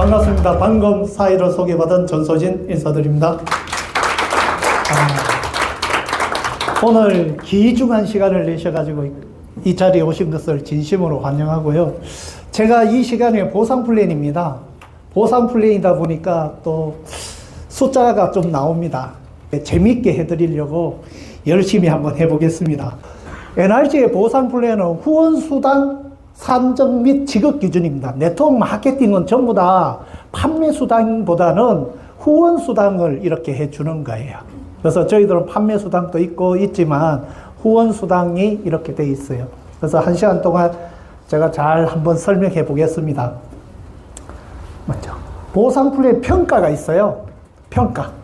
반갑습니다. 방금 사회를 소개받은 전소진 인사드립니다. 오늘 귀중한 시간을 내셔가지고 이 자리에 오신 것을 진심으로 환영하고요. 제가 이 시간에 보상 플랜입니다. 보상 플랜이다 보니까 또 숫자가 좀 나옵니다. 재밌게 해드리려고 열심히 한번 해보겠습니다. NRG의 보상 플랜은 후원수당 산정 및 지급 기준입니다. 네트워크 마케팅은 전부 다 판매 수당보다는 후원 수당을 이렇게 해주는 거예요. 그래서 저희들은 판매 수당도 있지만 후원 수당이 이렇게 돼 있어요. 그래서 1시간 동안 제가 잘 한번 설명해 보겠습니다. 먼저 보상 플랜 평가가 있어요. 평가.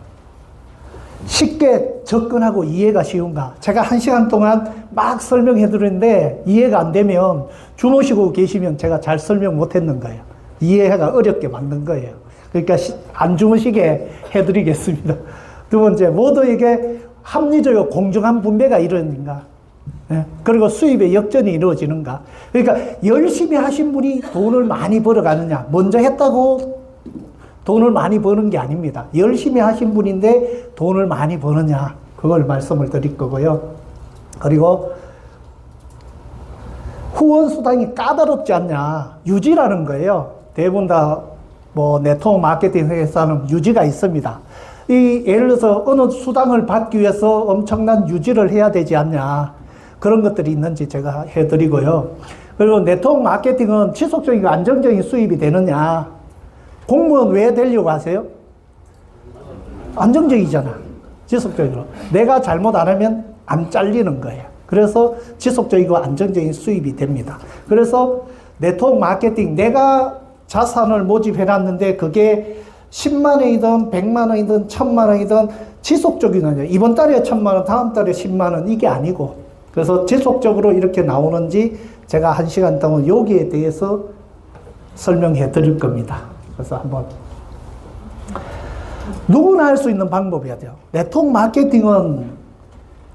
쉽게 접근하고 이해가 쉬운가? 제가 1시간 동안 막 설명해 드리는데 이해가 안 되면 주무시고 계시면 제가 잘 설명 못 했는 거예요. 이해가 어렵게 만든 거예요. 그러니까 안 주무시게 해 드리겠습니다. 두 번째, 모두에게 합리적이고 공정한 분배가 이루어지는가? 그리고 수입의 역전이 이루어지는가? 그러니까 열심히 하신 분이 돈을 많이 벌어가느냐? 먼저 했다고 돈을 많이 버는 게 아닙니다. 열심히 하신 분인데 돈을 많이 버느냐? 그걸 말씀을 드릴 거고요. 그리고 후원 수당이 까다롭지 않냐? 유지라는 거예요. 대부분 다 뭐 네트워크 마케팅 회사는 유지가 있습니다. 예를 들어서 어느 수당을 받기 위해서 엄청난 유지를 해야 되지 않냐? 그런 것들이 있는지 제가 해드리고요. 그리고 네트워크 마케팅은 지속적이고 안정적인 수입이 되느냐? 공무원 왜 되려고 하세요? 안정적이잖아. 지속적으로. 내가 잘못 안 하면 안 잘리는 거예요. 그래서 지속적이고 안정적인 수입이 됩니다. 그래서 네트워크 마케팅, 내가 자산을 모집해놨는데 그게 10만 원이든 100만 원이든 1000만 원이든 지속적이냐. 이번 달에 1000만 원, 다음 달에 10만 원, 이게 아니고. 그래서 지속적으로 이렇게 나오는지 제가 1시간 동안 여기에 대해서 설명해 드릴 겁니다. 그래서 한번 누구나 할 수 있는 방법이야 돼요. 네트워크 마케팅은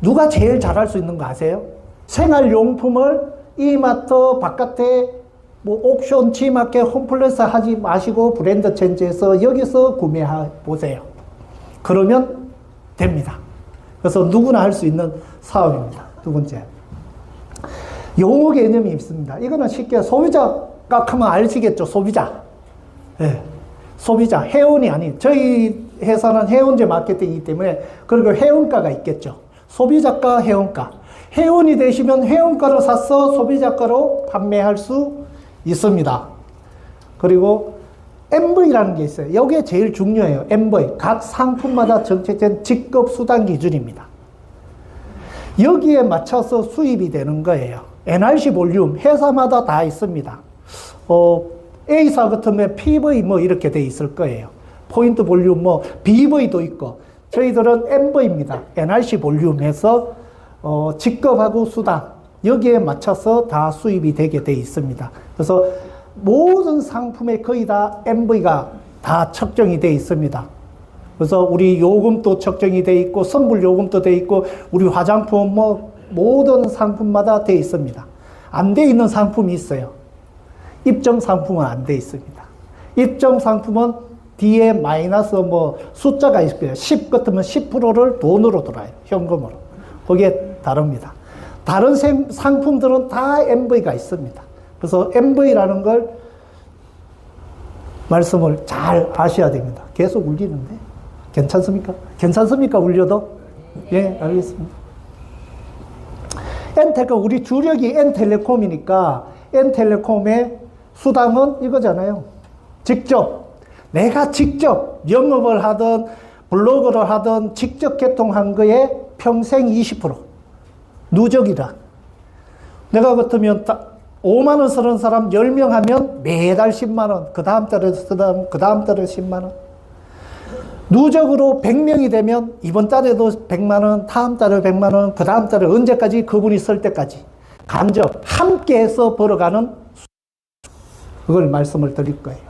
누가 제일 잘할 수 있는 거 아세요? 생활용품을 이마트 바깥에 뭐 옥션, G마켓, 홈플러스 하지 마시고 브랜드 체인지에서 여기서 구매해 보세요. 그러면 됩니다. 그래서 누구나 할 수 있는 사업입니다. 두 번째, 용어 개념이 있습니다. 이거는 쉽게 소비자가 하면 아시겠죠? 소비자. 네. 소비자, 회원이 아닌, 저희 회사는 회원제 마케팅이기 때문에, 그리고 회원가가 있겠죠. 소비자가, 회원가. 회원이 되시면 회원가로 사서 소비자가로 판매할 수 있습니다. 그리고 MV라는 게 있어요. 이게 제일 중요해요. MV. 각 상품마다 정책된 직급 수당 기준입니다. 여기에 맞춰서 수입이 되는 거예요. NRC 볼륨, 회사마다 다 있습니다. A사 같으면 PV 뭐 이렇게 돼 있을 거예요. 포인트 볼륨 뭐 BV도 있고, 저희들은 MV입니다. NRC 볼륨에서 직급하고 수당, 여기에 맞춰서 다 수입이 되게 돼 있습니다. 그래서 모든 상품에 거의 다 MV가 다 측정이 돼 있습니다. 그래서 우리 요금도 측정이 돼 있고, 선불 요금도 돼 있고, 우리 화장품 뭐 모든 상품마다 돼 있습니다. 안 돼 있는 상품이 있어요. 입점 상품은 안 돼 있습니다. 입점 상품은 뒤에 마이너스 뭐 숫자가 있고요. 10 같으면 10%를 돈으로 들어요. 현금으로. 그게 다릅니다. 다른 상품들은 다 MV가 있습니다. 그래서 MV라는 걸 말씀을 잘 아셔야 됩니다. 계속 울리는데 괜찮습니까? 괜찮습니까? 울려도? 예, 알겠습니다. 엔텔콤, 우리 주력이 N텔레콤이니까 N텔레콤의 수당은 이거잖아요. 내가 직접 영업을 하든 블로그를 하든 직접 개통한 거에 평생 20%. 누적이다. 내가 같으면 5만 원 쓰는 사람 10명 하면 매달 10만 원, 그 다음 달에 10만 원. 누적으로 100명이 되면 이번 달에도 100만 원, 다음 달에 100만 원, 그 다음 달에 언제까지? 그분이 쓸 때까지. 간접 함께 해서 벌어가는, 그걸 말씀을 드릴 거예요.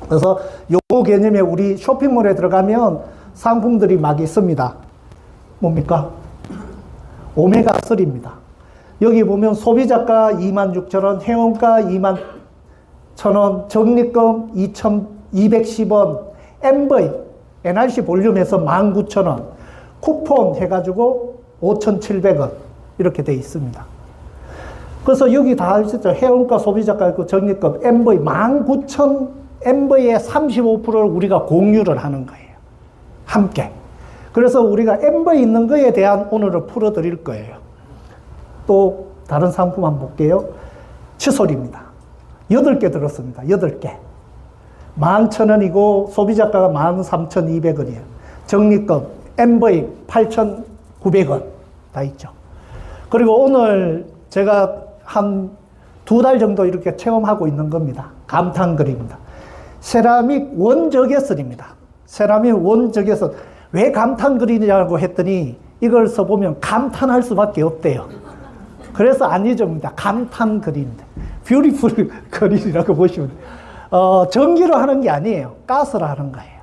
그래서 요 개념에 우리 쇼핑몰에 들어가면 상품들이 막 있습니다. 뭡니까? 오메가3입니다. 여기 보면 소비자가 26,000원, 회원가 21,000원, 적립금 210원, MV, NRC 볼륨에서 19,000원, 쿠폰 해가지고 5,700원 이렇게 돼 있습니다. 그래서 여기 다 있었죠. 회원가, 소비자가 있고 적립금, MV 19,000 MV의 35%를 우리가 공유를 하는 거예요. 함께. 그래서 우리가 MV 있는 거에 대한 오늘을 풀어드릴 거예요. 또 다른 상품 한번 볼게요. 칫솔입니다. 8개 들었습니다. 8개. 11,000원이고 소비자가가 13,200원이에요. 적립금, MV 8,900원 다 있죠. 그리고 오늘 제가 한 2달 정도 이렇게 체험하고 있는 겁니다. 감탄 그림입니다. 세라믹 원적외선입니다. 세라믹 원적외선. 왜 감탄 그림이라고 했더니 이걸 써보면 감탄할 수밖에 없대요. 그래서 안 잊어집니다. 감탄 그림입니다. 뷰티풀 그림이라고 보시면 돼요. 전기로 하는 게 아니에요. 가스로 하는 거예요.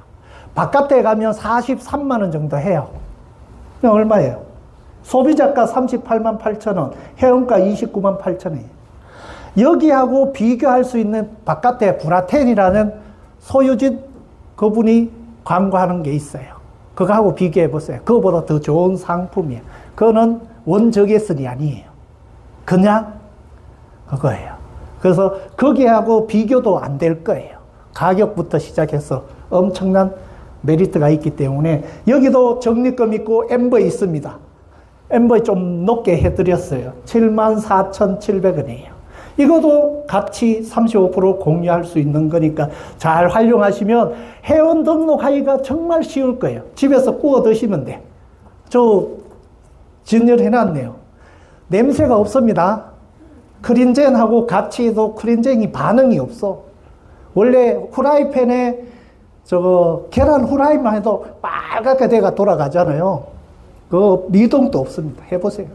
바깥에 가면 43만 원 정도 해요. 얼마예요? 소비자가 38만 8천 원, 회원가 29만 8천 원이에요. 여기하고 비교할 수 있는 바깥에 브라텐이라는 소유진 그분이 광고하는 게 있어요. 그거하고 비교해 보세요. 그거보다 더 좋은 상품이에요. 그거는 원적외선이 아니에요. 그냥 그거예요. 그래서 거기하고 비교도 안 될 거예요. 가격부터 시작해서 엄청난 메리트가 있기 때문에 여기도 적립금 있고 MV 있습니다. MV 좀 높게 해드렸어요. 74,700원이에요. 이것도 같이 35% 공유할 수 있는 거니까 잘 활용하시면 회원 등록하기가 정말 쉬울 거예요. 집에서 구워 드시면 돼. 저 진열해놨네요. 냄새가 없습니다. 크린젠하고 같이 해도 크린젠이 반응이 없어. 원래 후라이팬에 저거 계란 후라이만 해도 빨갛게 돼가 돌아가잖아요. 그 미동도 없습니다. 해보세요.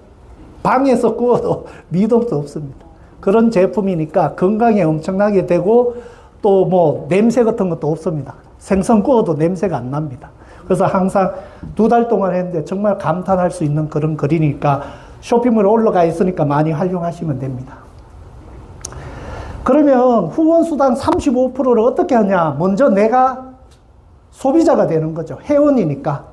방에서 구워도 미동도 없습니다. 그런 제품이니까 건강에 엄청나게 되고 또 뭐 냄새 같은 것도 없습니다. 생선 구워도 냄새가 안 납니다. 그래서 항상 2달 동안 했는데 정말 감탄할 수 있는 그런 글이니까 쇼핑몰에 올라가 있으니까 많이 활용하시면 됩니다. 그러면 후원수당 35%를 어떻게 하냐? 먼저 내가 소비자가 되는 거죠. 회원이니까.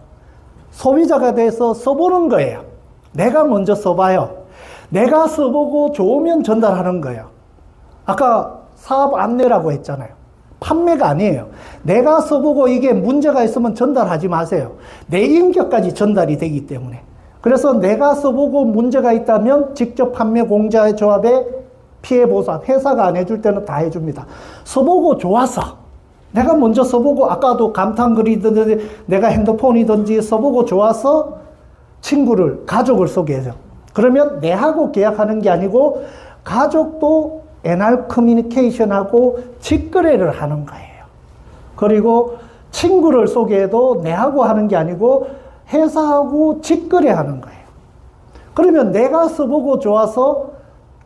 소비자가 돼서 써보는 거예요. 내가 먼저 써봐요. 내가 써보고 좋으면 전달하는 거예요. 아까 사업 안내라고 했잖아요. 판매가 아니에요. 내가 써보고 이게 문제가 있으면 전달하지 마세요. 내 인격까지 전달이 되기 때문에. 그래서 내가 써보고 문제가 있다면 직접 판매 공자의 조합에 피해 보상, 회사가 안 해줄 때는 다 해줍니다. 써보고 좋아서, 내가 먼저 써보고, 아까도 감탄글이든지 내가 핸드폰이든지 써보고 좋아서 친구를, 가족을 소개해요. 그러면 내하고 계약하는 게 아니고 가족도 NR 커뮤니케이션하고 직거래를 하는 거예요. 그리고 친구를 소개해도 내하고 하는 게 아니고 회사하고 직거래하는 거예요. 그러면 내가 써보고 좋아서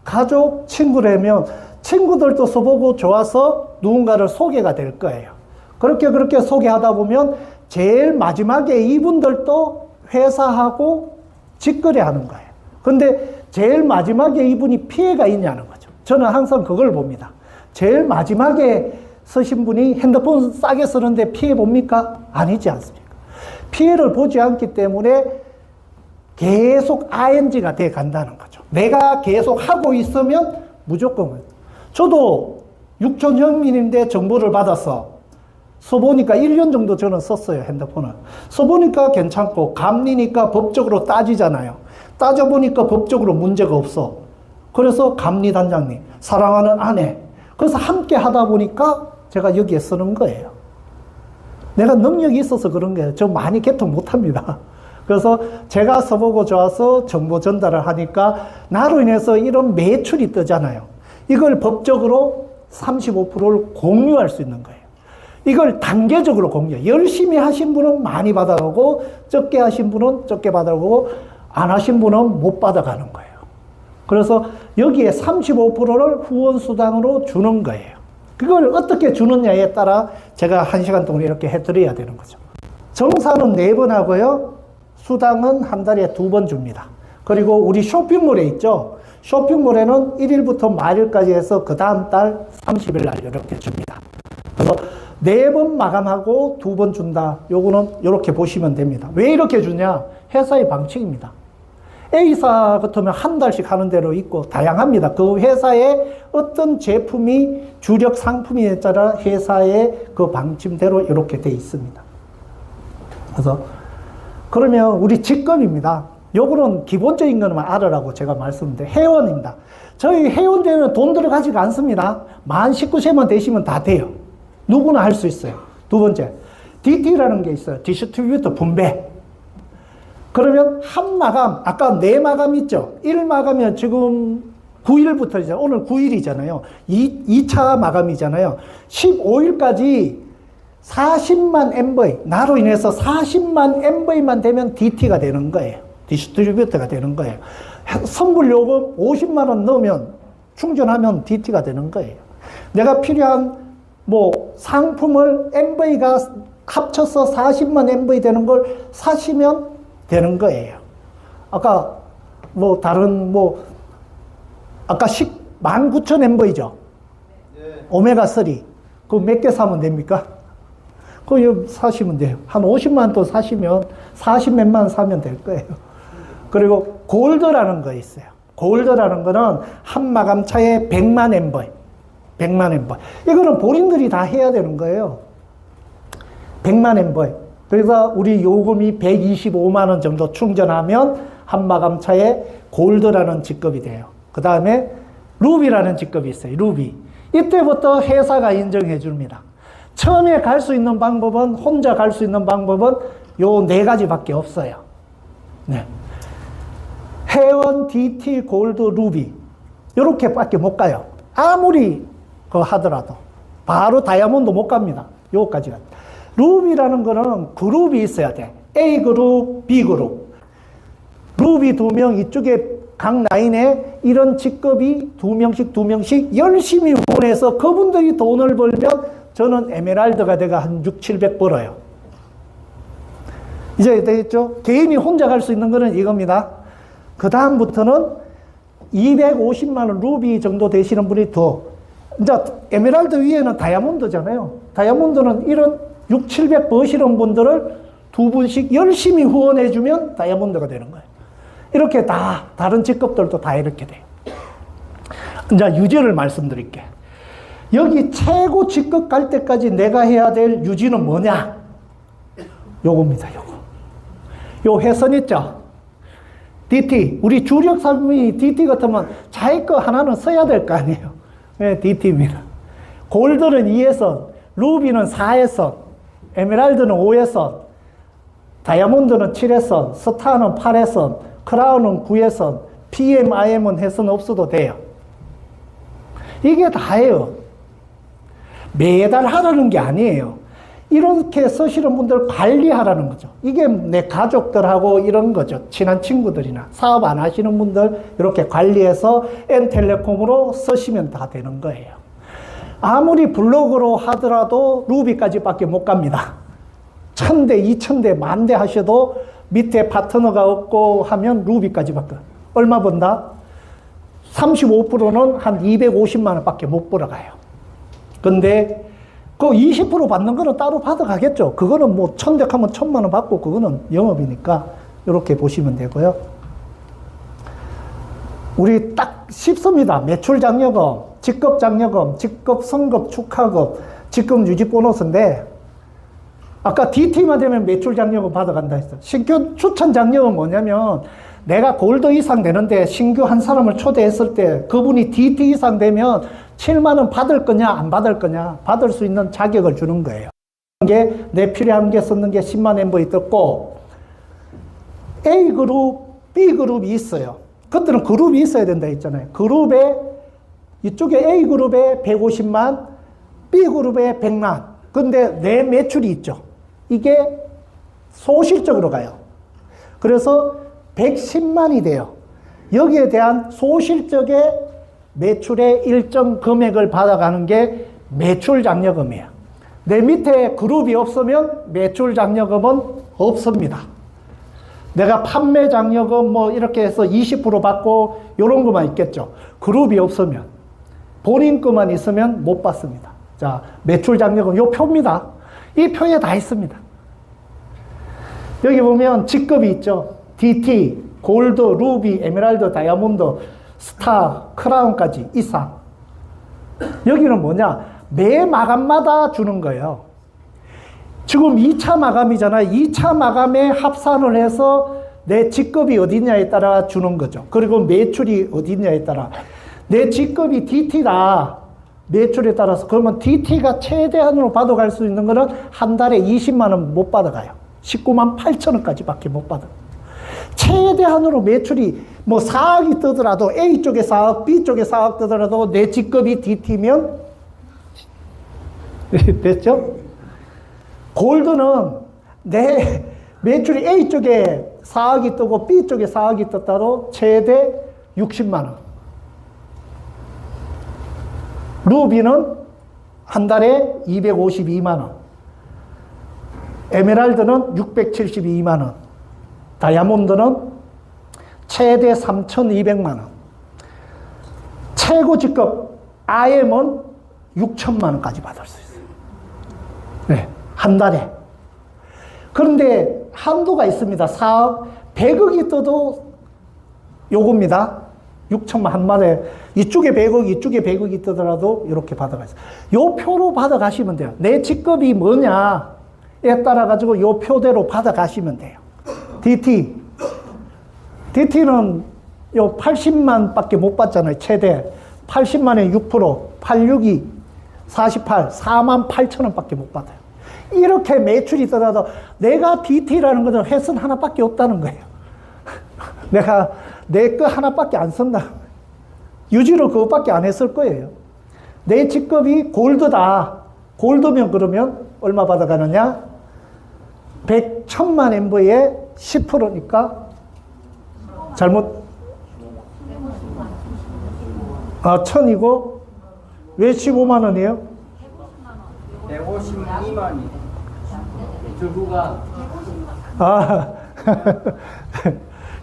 가족, 친구라면 친구들도 써보고 좋아서 누군가를 소개가 될 거예요. 그렇게 소개하다 보면 제일 마지막에 이분들도 회사하고 직거래하는 거예요. 근데 제일 마지막에 이분이 피해가 있냐는 거죠. 저는 항상 그걸 봅니다. 제일 마지막에 쓰신 분이 핸드폰 싸게 쓰는데 피해 봅니까? 아니지 않습니까? 피해를 보지 않기 때문에 계속 ING가 돼 간다는 거죠. 내가 계속 하고 있으면 무조건. 저도 6,000현민인데 정보를 받아서 써보니까 1년 정도 저는 썼어요, 핸드폰을. 써보니까 괜찮고, 감리니까 법적으로 따지잖아요. 따져보니까 법적으로 문제가 없어. 그래서 감리단장님, 사랑하는 아내. 그래서 함께 하다 보니까 제가 여기에 쓰는 거예요. 내가 능력이 있어서 그런 거예요. 저 많이 개통 못합니다. 그래서 제가 써보고 좋아서 정보 전달을 하니까 나로 인해서 이런 매출이 뜨잖아요. 이걸 법적으로 35%를 공유할 수 있는 거예요. 이걸 단계적으로 공유. 열심히 하신 분은 많이 받아가고 적게 하신 분은 적게 받아가고 안 하신 분은 못 받아가는 거예요. 그래서 여기에 35%를 후원수당으로 주는 거예요. 그걸 어떻게 주느냐에 따라 제가 1시간 동안 이렇게 해드려야 되는 거죠. 정산은 4번 하고요. 수당은 한 달에 2번 줍니다. 그리고 우리 쇼핑몰에 있죠. 쇼핑몰에는 1일부터 말일까지 해서 그 다음 달 30일 날 이렇게 줍니다. 그래서 4번 마감하고 2번 준다. 요거는 이렇게 보시면 됩니다. 왜 이렇게 주냐? 회사의 방침입니다. A사 같으면 한 달씩 하는 대로 있고 다양합니다. 그 회사의 어떤 제품이 주력 상품에 따라 회사의 그 방침대로 이렇게 돼 있습니다. 그래서 그러면 우리 직급입니다. 요거는 기본적인 것만 알아라고 제가 말씀드려요. 회원입니다. 저희 회원제는 돈 들어가지가 않습니다. 만 19세만 되시면 다 돼요. 누구나 할 수 있어요. 두 번째, DT라는 게 있어요. 디스트리뷰터 분배. 그러면 한 마감, 아까 4마감 있죠? 1마감이면 지금 9일부터죠. 오늘 9일이잖아요. 2차 마감이잖아요. 15일까지 40만 MV, 나로 인해서 40만 MV만 되면 DT가 되는 거예요. 디스트리뷰터가 되는 거예요. 선불 요금 50만 원 넣으면 충전하면 DT가 되는 거예요. 내가 필요한 상품을 MV가 합쳐서 40만 MV 되는 걸 사시면 되는 거예요. 아까 아까 19,000 MV죠? 네. 오메가3. 그거 몇 개 사면 됩니까? 그거 사시면 돼요. 한 50만 또 사시면 40몇만 원 사면 될 거예요. 그리고 골드라는 거 있어요. 골드라는 거는 한 마감차에 100만 MV. 100만 MV. 이거는 본인들이 다 해야 되는 거예요. 100만 MV. 그래서 우리 요금이 125만 원 정도 충전하면 한 마감차에 골드라는 직급이 돼요. 그 다음에 루비라는 직급이 있어요. 루비. 이때부터 회사가 인정해 줍니다. 처음에 갈 수 있는 방법은, 혼자 갈 수 있는 방법은 요 4가지밖에 없어요. 네. 회원, DT, 골드, 루비. 요렇게 밖에 못 가요. 아무리 하더라도. 바로 다이아몬드 못 갑니다. 요까지 갑니다. 루비라는 거는 그룹이 있어야 돼. A그룹, B그룹. 루비 2명, 이쪽에 각 라인에 이런 직급이 2명씩 열심히 후원해서 그분들이 돈을 벌면 저는 에메랄드가 돼가 한 6, 700 벌어요. 이제 되겠죠? 개인이 혼자 갈 수 있는 거는 이겁니다. 그 다음부터는 250만 원 루비 정도 되시는 분이 더. 이제 에메랄드 위에는 다이아몬드잖아요. 다이아몬드는 이런 6, 700 버시는 분들을 2분씩 열심히 후원해주면 다이아몬드가 되는 거예요. 이렇게 다, 다른 직급들도 다 이렇게 돼요. 이제 유지를 말씀드릴게. 여기 최고 직급 갈 때까지 내가 해야 될 유지는 뭐냐? 요겁니다, 요거. 요 회선 있죠? DT. 우리 주력 상품이 DT 같으면 자기 거 하나는 써야 될 거 아니에요. 네, DT입니다. 골드는 2회선, 루비는 4회선, 에메랄드는 5회선, 다이아몬드는 7회선, 스타는 8회선, 크라운은 9회선, PM, IM은 회선 없어도 돼요. 이게 다예요. 매달 하라는 게 아니에요. 이렇게 쓰시는 분들 관리하라는 거죠. 이게 내 가족들하고 이런 거죠. 친한 친구들이나 사업 안 하시는 분들 이렇게 관리해서 N텔레콤으로 쓰시면 다 되는 거예요. 아무리 블로그로 하더라도 루비까지밖에 못 갑니다. 1000대, 2000대, 10,000대 하셔도 밑에 파트너가 없고 하면 루비까지밖에. 얼마 번다? 35%는 한 250만 원밖에 못 벌어가요. 근데 그 20% 받는 거는 따로 받아가겠죠. 그거는 1000대 하면 1000만 원 받고 그거는 영업이니까 이렇게 보시면 되고요. 우리 딱 쉽습니다. 매출 장려금, 직급 장려금, 직급 성급 축하금, 직급 유지 보너스인데 아까 DT만 되면 매출 장려금 받아간다 했어요. 신규 추천 장려금은 뭐냐면 내가 골드 이상 되는데 신규 한 사람을 초대했을 때 그분이 DT 이상 되면 7만 원 받을 거냐 안 받을 거냐 받을 수 있는 자격을 주는 거예요. 게 내 필요한 게 썼는 게 10만 MV 떴고 A그룹, B그룹이 있어요. 그때는 그룹이 있어야 된다 했잖아요. 그룹에 이쪽에 A그룹에 150만, B그룹에 100만. 근데 내 매출이 있죠. 이게 소실적으로 가요. 그래서 110만이 돼요. 여기에 대한 소실적의 매출의 일정 금액을 받아가는 게 매출 장려금이에요. 내 밑에 그룹이 없으면 매출 장려금은 없습니다. 내가 판매 장려금 이렇게 해서 20% 받고 이런 것만 있겠죠. 그룹이 없으면 본인 것만 있으면 못 받습니다. 자, 매출 장려금 요 표입니다. 이 표에 다 있습니다. 여기 보면 직급이 있죠. DT, 골드, 루비, 에메랄드, 다이아몬드, 스타, 크라운까지 이상. 여기는 뭐냐? 매 마감마다 주는 거예요. 지금 2차 마감이잖아요. 2차 마감에 합산을 해서 내 직급이 어디냐에 따라 주는 거죠. 그리고 매출이 어디냐에 따라. 내 직급이 DT다. 매출에 따라서. 그러면 DT가 최대한으로 받아갈 수 있는 거는 한 달에 20만 원 못 받아가요. 19만 8천 원까지 밖에 못 받아. 최대한으로 매출이 뭐 4억이 뜨더라도 A 쪽에 4억, B 쪽에 4억 뜨더라도 내 직급이 DT면 됐죠? 골드는 내 매출이 A 쪽에 4억이 뜨고 B 쪽에 4억이 떴다도 최대 60만 원. 루비는 한 달에 252만 원. 에메랄드는 672만 원. 다이아몬드는 최대 3,200만 원. 최고 직급 IM은 6천만 원까지 받을 수 있어요. 네, 한 달에. 그런데 한도가 있습니다. 4억, 100억이 떠도 요겁니다. 6천만 한 마리에 이쪽에 100억, 이쪽에 100억이 뜨더라도 이렇게 받아가세요. 요 표로 받아가시면 돼요. 내 직급이 뭐냐에 따라 가지고 요 표대로 받아가시면 돼요. DT는 요 80만 밖에 못 받잖아요. 최대 80만에 6%, 86이 48, 4만 8천 원 밖에 못 받아요. 이렇게 매출이 있더라도 내가 DT라는 것은 횟선 하나밖에 없다는 거예요. 내가 내 거 하나밖에 안 쓴다. 유지로 그것밖에 안 했을 거예요. 내 직급이 골드다. 골드면 그러면 얼마 받아가느냐? 100,000만 엠버에 10%니까 잘못 1000이고 왜 15만 원이에요? 152만이 주부가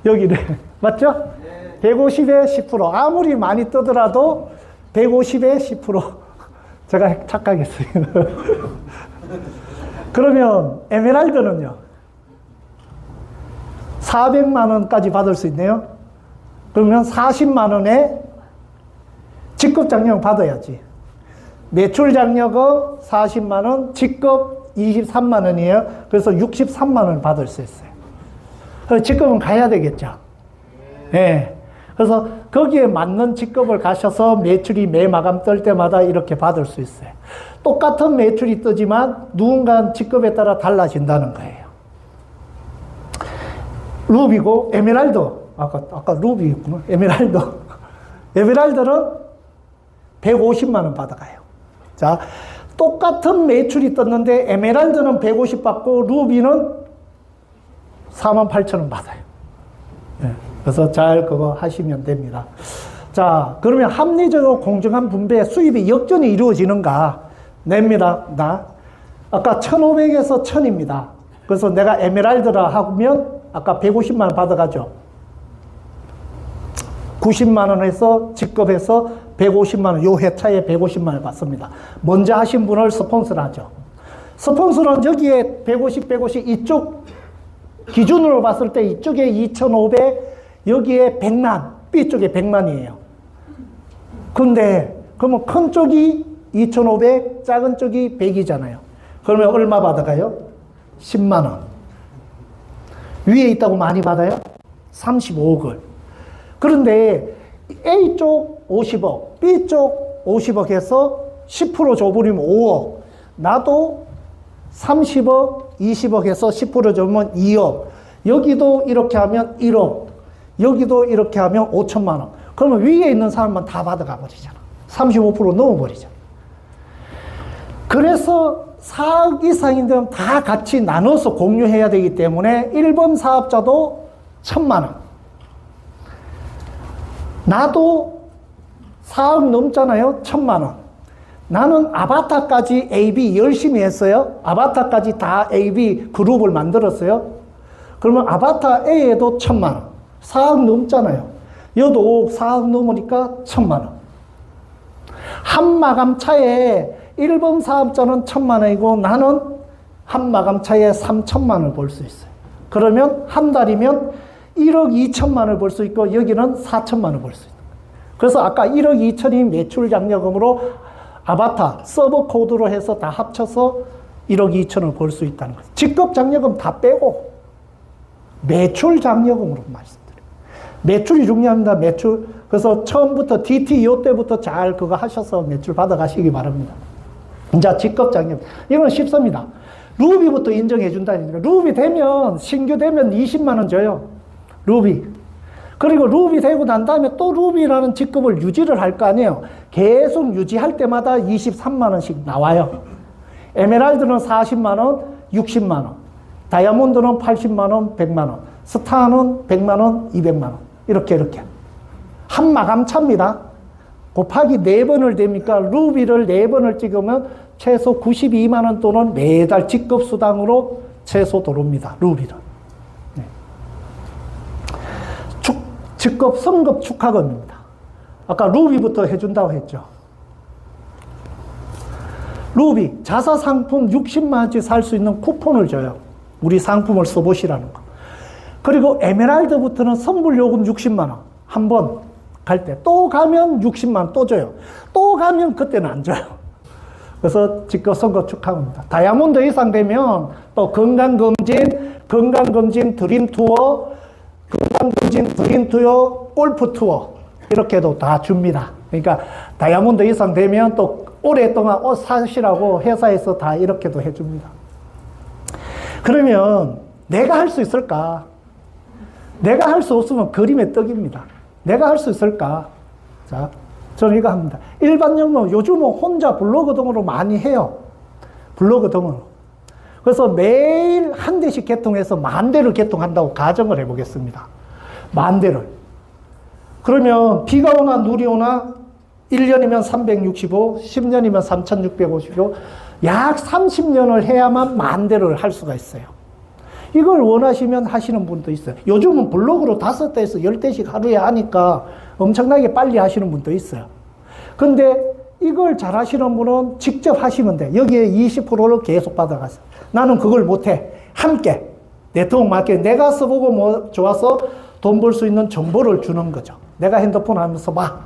여기네. 맞죠? 네. 150에 10%. 아무리 많이 뜨더라도 150에 10%. 제가 착각했어요. 그러면 에메랄드는요? 400만 원까지 받을 수 있네요. 그러면 40만 원에 직급 장려금 받아야지. 매출 장려금 40만 원, 직급 23만 원이에요. 그래서 63만 원 받을 수 있어요. 직급은 가야 되겠죠. 예. 네. 그래서 거기에 맞는 직급을 가셔서 매출이 매 마감 뜰 때마다 이렇게 받을 수 있어요. 똑같은 매출이 뜨지만 누군가 직급에 따라 달라진다는 거예요. 루비고 에메랄드. 아까 루비였구나. 에메랄드. 에메랄드는 150만 원 받아가요. 자, 똑같은 매출이 떴는데 에메랄드는 150 받고 루비는 48,000원 받아요. 네, 그래서 잘 그거 하시면 됩니다. 자, 그러면 합리적으로 공정한 분배 수입이 역전이 이루어지는가? 냅니다. 아까 1,500에서 1,000입니다. 그래서 내가 에메랄드라 하면 아까 150만 원 받아가죠. 90만 원에서 직급해서 150만 원, 요 회차에 150만 원 받습니다. 먼저 하신 분을 스폰서를 하죠. 스폰서는 여기에 150 이쪽 기준으로 봤을 때 이쪽에 2,500, 여기에 100만, B쪽에 100만이에요. 근데 그러면 큰 쪽이 2,500, 작은 쪽이 100이잖아요. 그러면 얼마 받아가요? 10만 원. 위에 있다고 많이 받아요? 35억을. 그런데 A쪽 50억, B쪽 50억 해서 10% 줘버리면 5억. 나도 30억, 20억 해서 10% 줘면 2억. 여기도 이렇게 하면 1억. 여기도 이렇게 하면 5천만 원. 그러면 위에 있는 사람만 다 받아가 버리잖아. 35% 넣어버리잖아. 그래서 4억 이상인데 다 같이 나눠서 공유해야 되기 때문에 1번 사업자도 1,000만 원. 나도 4억 넘잖아요. 1,000만 원. 나는 아바타까지 AB 열심히 했어요. 아바타까지 다 AB 그룹을 만들었어요. 그러면 아바타 A에도 1,000만 원. 4억 넘잖아요. 여도 4억 넘으니까 1,000만 원. 한 마감 차에 1번 사업자는 1,000만 원이고 나는 한 마감차에 3,000만 원을 벌 수 있어요. 그러면 한 달이면 1억 2천만 원을 벌 수 있고 여기는 4천만 원을 벌 수 있어요. 그래서 아까 1억 2천이 매출 장려금으로 아바타, 서버 코드로 해서 다 합쳐서 1억 2천을 벌 수 있다는 거죠. 직급 장려금 다 빼고 매출 장려금으로 말씀드려요. 매출이 중요합니다. 매출. 그래서 처음부터 DTO 때부터 잘 그거 하셔서 매출 받아가시기 바랍니다. 자, 직급 장려금. 이건 쉽습니다. 루비부터 인정해 준다니까. 루비 되면, 신규 되면 20만 원 줘요. 루비. 그리고 루비 되고 난 다음에 또 루비라는 직급을 유지를 할 거 아니에요. 계속 유지할 때마다 23만 원씩 나와요. 에메랄드는 40만 원, 60만 원. 다이아몬드는 80만 원, 100만 원. 스타는 100만 원, 200만 원. 이렇게. 한 마감차입니다. 곱하기 4번을 됩니까? 루비를 4번을 찍으면 최소 92만 원 또는 매달 직급 수당으로 최소 들어옵니다. 루비는. 네. 직급 성급 축하금입니다. 아까 루비부터 해준다고 했죠. 루비, 자사 상품 60만 원치 살 수 있는 쿠폰을 줘요. 우리 상품을 써보시라는 거. 그리고 에메랄드부터는 선불 요금 60만 원. 한 번 갈 때. 또 가면 60만 원 또 줘요. 또 가면 그때는 안 줘요. 그래서 직급 선거 축하합니다. 다이아몬드 이상 되면 또 건강검진 드림 투어, 골프 투어 이렇게도 다 줍니다. 그러니까 다이아몬드 이상 되면 또 오랫동안 옷 사시라고 회사에서 다 이렇게도 해줍니다. 그러면 내가 할 수 있을까? 내가 할 수 없으면 그림의 떡입니다. 내가 할 수 있을까? 자, 저는 이거 합니다. 일반 영문 요즘은 혼자 블로그 등으로 많이 해요. 블로그 등으로. 그래서 매일 한 대씩 개통해서 10,000대를 개통한다고 가정을 해보겠습니다. 10,000대를. 그러면 비가 오나 눈이 오나 1년이면 365, 10년이면 3,655, 약 30년을 해야만 10,000대를 할 수가 있어요. 이걸 원하시면 하시는 분도 있어요. 요즘은 블로그로 5대에서 10대씩 하루에 하니까 엄청나게 빨리 하시는 분도 있어요. 근데 이걸 잘 하시는 분은 직접 하시면 돼. 여기에 20%를 계속 받아가세요. 나는 그걸 못해. 함께. 네트워크 마케팅. 내가 써보고 뭐 좋아서 돈 벌 수 있는 정보를 주는 거죠. 내가 핸드폰 하면서 봐.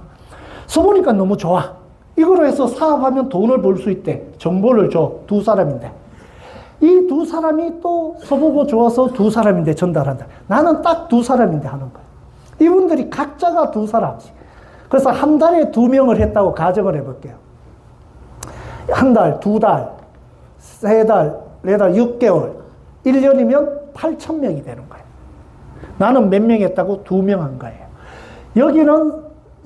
써보니까 너무 좋아. 이걸로 해서 사업하면 돈을 벌 수 있대. 정보를 줘. 2사람인데. 이 2사람이 또 써보고 좋아서 2사람인데 전달한다. 나는 딱 2사람인데 하는 거야. 이분들이 각자가 2사람씩. 그래서 한 달에 2명을 했다고 가정을 해볼게요. 한 달, 2달, 3달, 4달, 6개월, 1년이면 8,000명이 되는 거예요. 나는 몇 명 했다고? 2명 한 거예요. 여기는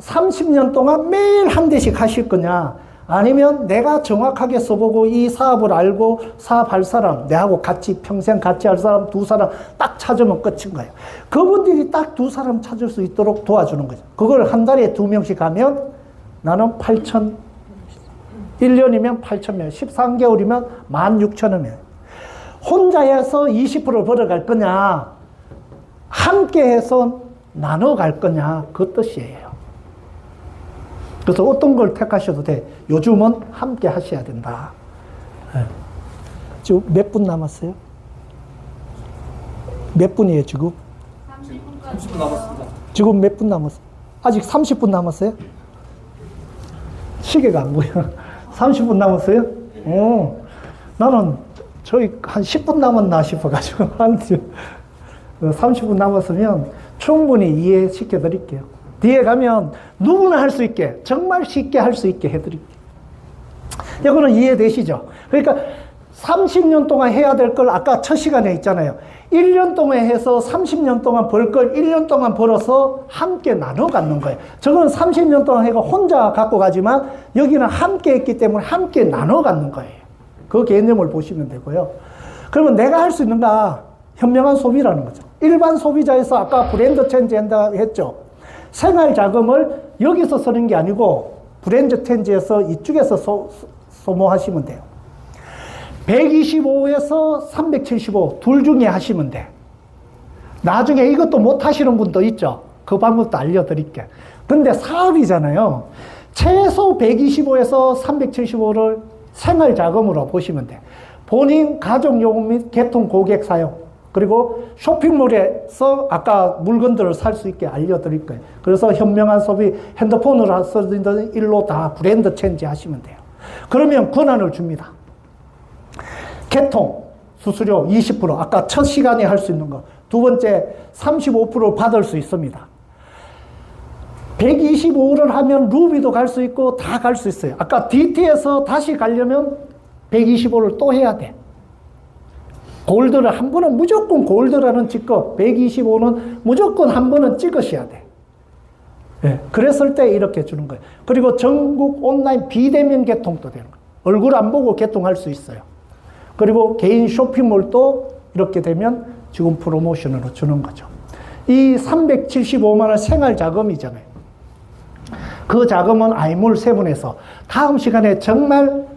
30년 동안 매일 한 대씩 하실 거냐? 아니면 내가 정확하게 써보고 이 사업을 알고 사업할 사람, 내하고 같이 평생 같이 할 사람 2사람 딱 찾으면 끝인 거예요. 그분들이 딱 2사람 찾을 수 있도록 도와주는 거죠. 그걸 한 달에 2명씩 하면 나는 8,000, 1년이면 8,000명, 13개월이면 16,000명. 혼자 해서 20% 벌어갈 거냐, 함께 해서 나눠 갈 거냐, 그 뜻이에요. 그래서 어떤 걸 택하셔도 돼. 요즘은 함께 하셔야 된다. 네. 지금 몇 분 남았어요? 몇 분이에요, 지금? 30분 남았습니다. 지금 몇 분 남았어요? 아직 30분 남았어요? 시계가 안 보여. 30분 남았어요? 나는 저희 한 10분 남았나 싶어가지고. 한 30분 남았으면 충분히 이해시켜 드릴게요. 뒤에 가면 누구나 할 수 있게, 정말 쉽게 할 수 있게 해드릴게요. 이거는 이해되시죠? 그러니까 30년 동안 해야 될 걸 아까 첫 시간에 있잖아요. 1년 동안 해서 30년 동안 벌 걸 1년 동안 벌어서 함께 나눠 갖는 거예요. 저거는 30년 동안 해가 혼자 갖고 가지만 여기는 함께 했기 때문에 함께 나눠 갖는 거예요. 그 개념을 보시면 되고요. 그러면 내가 할 수 있는가? 현명한 소비라는 거죠. 일반 소비자에서 아까 브랜드 체인지 한다 했죠. 생활 자금을 여기서 쓰는 게 아니고 브랜드 체인지에서 이쪽에서 소모하시면 돼요. 125에서 375 둘 중에 하시면 돼. 나중에 이것도 못 하시는 분도 있죠. 그 방법도 알려드릴게. 근데 사업이잖아요. 최소 125에서 375를 생활 자금으로 보시면 돼. 본인 가족요금 및 개통 고객 사용, 그리고 쇼핑몰에서 아까 물건들을 살 수 있게 알려드릴 거예요. 그래서 현명한 소비, 핸드폰으로 쓰는 일로 다 브랜드 체인지 하시면 돼요. 그러면 권한을 줍니다. 개통, 수수료 20%, 아까 첫 시간에 할 수 있는 거. 두 번째, 35% 받을 수 있습니다. 125를 하면 루비도 갈 수 있고 다 갈 수 있어요. 아까 DT에서 다시 가려면 125를 또 해야 돼. 골드를 한 번은 무조건 골드라는 직급, 125는 무조건 한 번은 찍으셔야 돼. 네, 그랬을 때 이렇게 주는 거예요. 그리고 전국 온라인 비대면 개통도 되는 거예요. 얼굴 안 보고 개통할 수 있어요. 그리고 개인 쇼핑몰도 이렇게 되면 지금 프로모션으로 주는 거죠. 이 375만 원 생활 자금이잖아요. 그 자금은 아이물 세분에서 다음 시간에 정말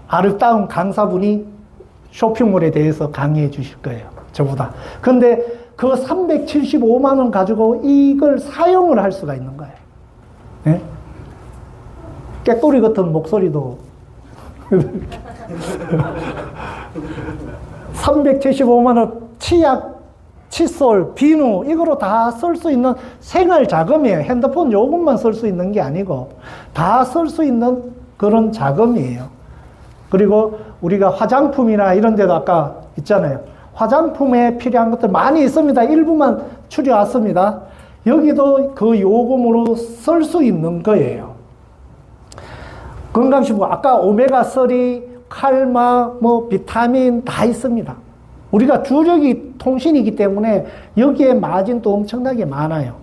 아름다운 강사분이 쇼핑몰에 대해서 강의해 주실 거예요. 저보다. 근데 그 375만 원 가지고 이걸 사용을 할 수가 있는 거예요. 네? 깨꼬리 같은 목소리도 375만 원 치약, 칫솔, 비누 이거로 다 쓸 수 있는 생활 자금이에요. 핸드폰 요금만 쓸 수 있는 게 아니고 다 쓸 수 있는 그런 자금이에요. 그리고 우리가 화장품이나 이런 데도 아까 있잖아요. 화장품에 필요한 것들 많이 있습니다. 일부만 추려왔습니다. 여기도 그 요금으로 쓸 수 있는 거예요. 건강식품, 아까 오메가3, 칼마, 비타민 다 있습니다. 우리가 주력이 통신이기 때문에 여기에 마진도 엄청나게 많아요.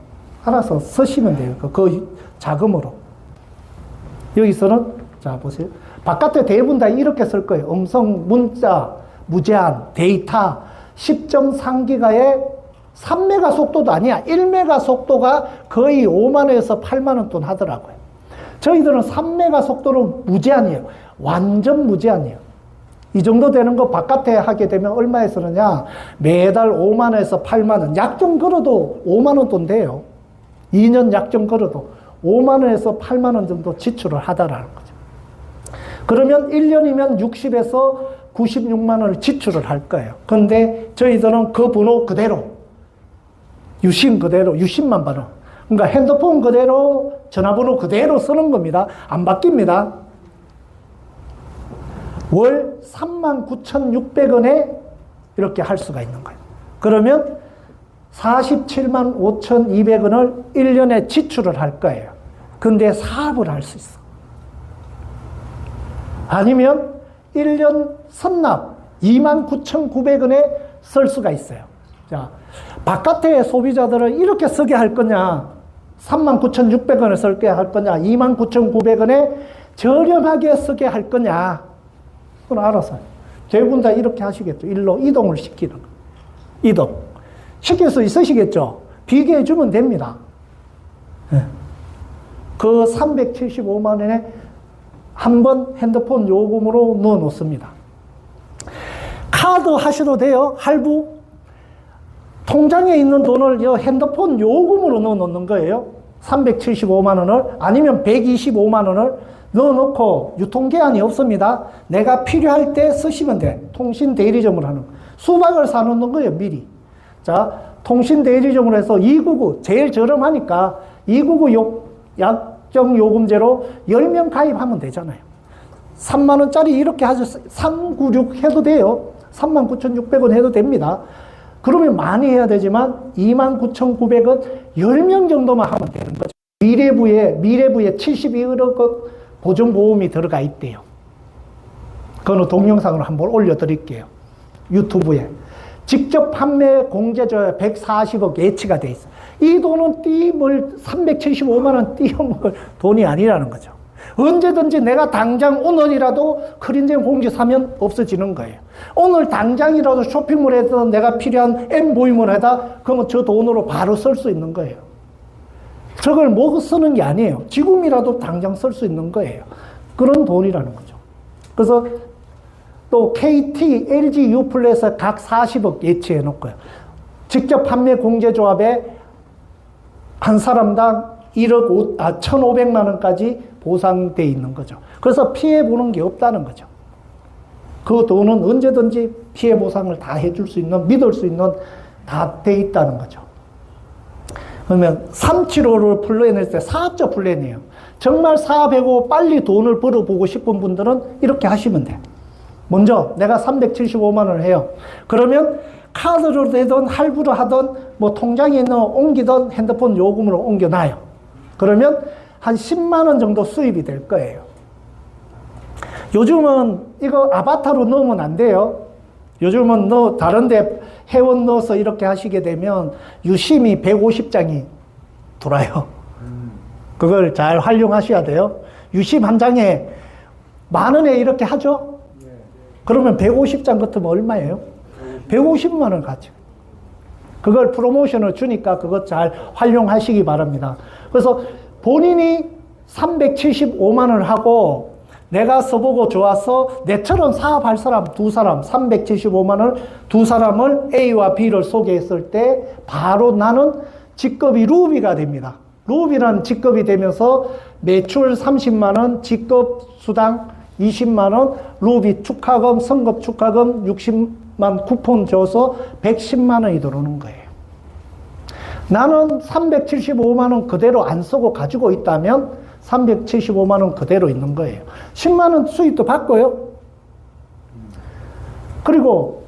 알아서 쓰시면 돼요. 그 자금으로. 여기서는, 자, 보세요. 바깥에 대부분 다 이렇게 쓸 거예요. 음성, 문자, 무제한, 데이터, 10.3기가의 3메가 속도도 아니야. 1메가 속도가 거의 5만원에서 8만원 돈 하더라고요. 저희들은 3메가 속도로 무제한이에요. 완전 무제한이에요. 이 정도 되는 거 바깥에 하게 되면 얼마에 쓰느냐? 매달 5만원에서 8만원. 약 좀 걸어도 5만원 돈 돼요. 2년 약 좀 걸어도 5만원에서 8만원 정도 지출을 하다라는 거죠. 그러면 1년이면 60에서 96만원을 지출을 할 거예요. 근데 저희들은 그 번호 그대로, 유심 그대로, 유심만 번호. 그러니까 핸드폰 그대로, 전화번호 그대로 쓰는 겁니다. 안 바뀝니다. 월 39,600원에 이렇게 할 수가 있는 거예요. 그러면 47만 5,200원을 1년에 지출을 할 거예요. 근데 사업을 할 수 있어. 아니면 1년 선납 29,900원에 쓸 수가 있어요. 자, 바깥의 소비자들은 이렇게 쓰게 할 거냐, 39,600원에 쓰게 할 거냐, 29,900원에 저렴하게 쓰게 할 거냐, 그건 알아서. 대부분 다 이렇게 하시겠죠. 일로 이동을 시키는 거. 이동. 시킬 수 있으시겠죠? 비교해 주면 됩니다. 네. 그 375만 원에 한번 핸드폰 요금으로 넣어 놓습니다. 카드 하셔도 돼요. 할부. 통장에 있는 돈을 핸드폰 요금으로 넣어 놓는 거예요. 375만 원을 아니면 125만 원을 넣어 놓고 유통기한이 없습니다. 내가 필요할 때 쓰시면 돼. 통신 대리점으로 하는 거. 수박을 사놓는 거예요. 미리. 자, 통신 대리점으로 해서 299 제일 저렴하니까 299 약정 요금제로 10명 가입하면 되잖아요. 3만 원짜리 이렇게 하죠. 396 해도 돼요. 39,600원 해도 됩니다. 그러면 많이 해야 되지만 29,900원 10명 정도만 하면 되는 거죠. 미래부에 72억 보존보험이 들어가 있대요. 그거는 동영상으로 한번 올려드릴게요. 유튜브에. 직접 판매 공제조에 140억 예치가 돼 있어요. 이 돈은 375만 원 띄어먹을 돈이 아니라는 거죠. 언제든지 내가 당장 오늘이라도 크린젠 공지 사면 없어지는 거예요. 오늘 당장이라도 쇼핑몰에서 내가 필요한 M보이물 하다, 그러면 저 돈으로 바로 쓸 수 있는 거예요. 저걸 뭐 쓰는 게 아니에요. 지금이라도 당장 쓸 수 있는 거예요. 그런 돈이라는 거죠. 그래서 또 KT, LG U+에서 각 40억 예치해 놓고요. 직접 판매 공제조합에 한 사람당 1억 1,500만 원까지 보상돼 있는 거죠. 그래서 피해 보는 게 없다는 거죠. 그 돈은 언제든지 피해 보상을 다 해줄 수 있는, 믿을 수 있는 다 돼 있다는 거죠. 그러면 375를 풀어낼 때 사업적 플랜이에요. 정말 사업하고 빨리 돈을 벌어보고 싶은 분들은 이렇게 하시면 돼요. 먼저 내가 375만 원을 해요. 그러면 카드로 되든 할부로 하든 뭐 통장에 있는 옮기든 핸드폰 요금으로 옮겨놔요. 그러면 한 10만 원 정도 수입이 될 거예요. 요즘은 이거 아바타로 넣으면 안 돼요. 요즘은 다른 데 회원 넣어서 이렇게 하시게 되면 유심히 150장이 돌아요. 그걸 잘 활용하셔야 돼요. 유심 한 장에 10,000원에 이렇게 하죠? 그러면 150장 같으면 얼마예요? 150만 원 가지고. 그걸 프로모션을 주니까 그것 잘 활용하시기 바랍니다. 그래서 본인이 375만 원을 하고 내가 써보고 좋아서 내처럼 사업할 사람 두 사람 375만 원 두 사람을 A와 B를 소개했을 때 바로 나는 직급이 루비가 됩니다. 루비라는 직급이 되면서 매출 30만 원, 직급 수당 20만 원, 루비 축하금, 성급 축하금 60만 쿠폰 줘서 110만 원이 들어오는 거예요. 나는 375만 원 그대로 안 쓰고 가지고 있다면 375만 원 그대로 있는 거예요. 10만 원 수익도 받고요. 그리고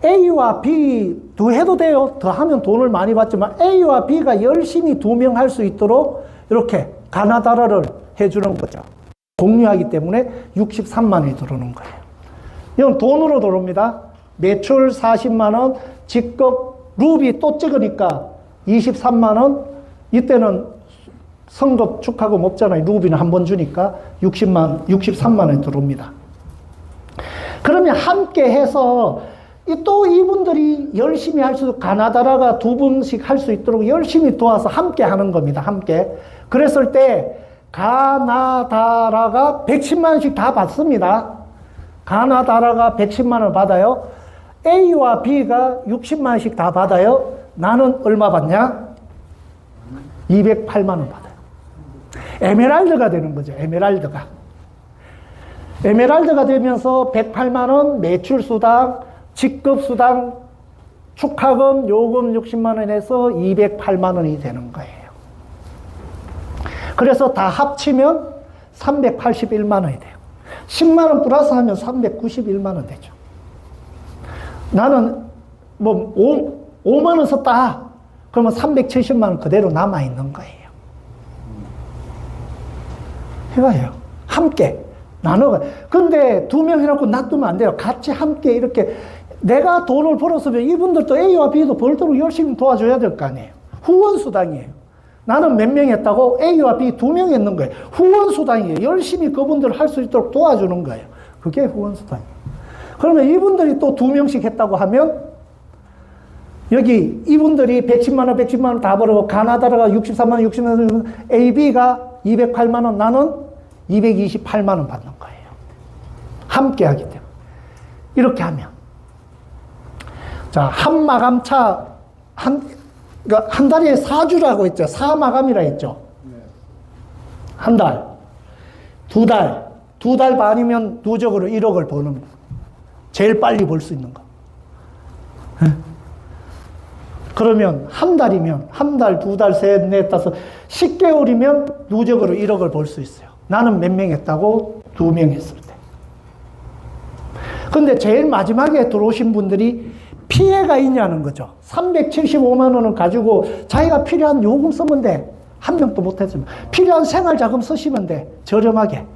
A와 B 더 해도 돼요. 더 하면 돈을 많이 받지만 A와 B가 열심히 2명 할 수 있도록 이렇게 가나다라를 해주는 거죠. 공유하기 때문에 63만 원이 들어오는 거예요. 이건 돈으로 들어옵니다. 매출 40만 원, 직급 루비 또 찍으니까 23만 원, 이때는 성급 축하금 없잖아요. 루비는 한 번 주니까 63만 원이 들어옵니다. 그러면 함께 해서 또 이분들이 열심히 할 수, 가나다라가 2분씩 할 수 있도록 열심히 도와서 함께 하는 겁니다. 함께. 그랬을 때 가나다라가 110만 원씩 다 받습니다. 가나다라가 110만 원 받아요. A와 B가 60만 원씩 다 받아요. 나는 얼마 받냐? 208만 원 받아요. 에메랄드가 되는 거죠. 에메랄드가. 에메랄드가 되면서 108만 원 매출 수당, 직급 수당, 축하금, 요금 60만 원에서 208만 원이 되는 거예요. 그래서 다 합치면 381만 원이 돼요. 10만 원 플러스 하면 391만 원 되죠. 나는 뭐 5만 원 썼다. 그러면 370만 원 그대로 남아있는 거예요. 이거예요. 함께 나눠가. 근데 2명 해놓고 놔두면 안 돼요. 같이 함께 이렇게 내가 돈을 벌었으면 이분들도 A와 B도 벌도록 열심히 도와줘야 될 거 아니에요. 후원수당이에요. 나는 몇 명 했다고 A와 B 2명 했는 거예요. 후원수당이에요. 열심히 그분들 할 수 있도록 도와주는 거예요. 그게 후원수당이에요. 그러면 이분들이 또 2명씩 했다고 하면 여기 이분들이 110만 원, 110만 원 다 벌고 가나다라가 63만 원, 60만 원, AB가 208만 원, 나는 228만 원 받는 거예요. 함께 하기 때문에. 이렇게 하면. 자, 한 마감차, 그러니까 한 달에 4주라고 했죠. 4마감이라 했죠. 한 달, 2달, 2달 반이면 누적으로 1억을 버는 거. 제일 빨리 벌 수 있는 거. 그러면 한 달이면, 한 달, 2달, 셋, 넷, 다섯, 10개월이면 누적으로 1억을 벌 수 있어요. 나는 몇 명 했다고? 2명 했을 때. 근데 제일 마지막에 들어오신 분들이 피해가 있냐는 거죠. 375만 원을 가지고 자기가 필요한 요금 쓰면 돼. 한 명도 못했지만. 필요한 생활자금 쓰시면 돼. 저렴하게.